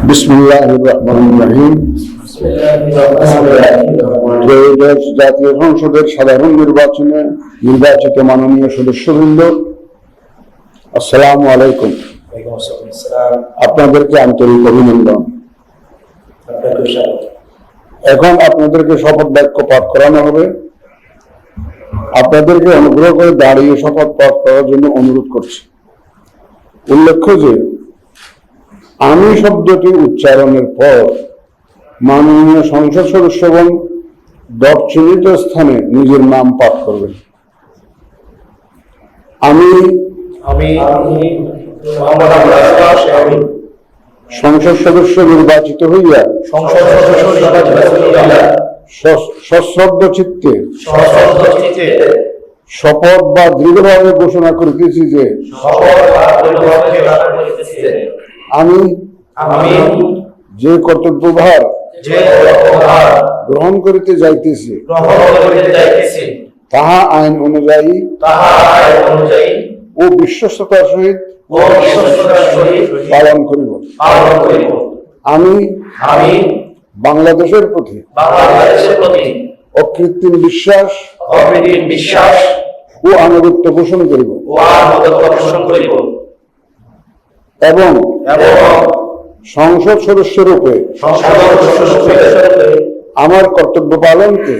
বিসমিল্লাহির রহমানির রহিম। ত্রয়োদশ জাতীয় সংসদের সাধারণ নির্বাচনে নির্বাচিত মাননীয় সদস্যবৃন্দ, আসসালামু আলাইকুম। আপনাদেরকে আন্তরিক অভিনন্দন। এখন আপনাদেরকে শপথ বাক্য পাঠ করানো হবে। আপনাদেরকে অনুগ্রহ করে দাঁড়িয়ে শপথ পাঠ করার জন্য অনুরোধ করছি। উল্লেখ্য যে আমি শব্দটি উচ্চারণের পর মাননীয় সংসদ সদস্যগণ দর্শনিত স্থানে নিজের নাম পাঠ করবেন। আমি সংসদ সদস্য নির্বাচিত হইয়া সশ্রদ্ধ চিত্তে শপথ বা দৃঢ়ভাবে ঘোষণা করিতেছি যে আমি যে কর্তব্যভার গ্রহণ করিতে যাইতেছি তাহা আইন অনুযায়ী ও বিশ্বস্ততার সহিত পালন করিব। আমি বাংলাদেশের প্রতি অকৃত্রিম বিশ্বাস ও আনুগত্য পোষণ করিব এবং সংসদ সদস্য রূপে আমার কর্তব্য পালনকে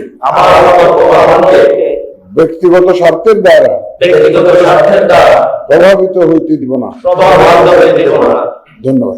ব্যক্তিগত স্বার্থের দ্বারা প্রভাবিত হইতে দিব না। ধন্যবাদ।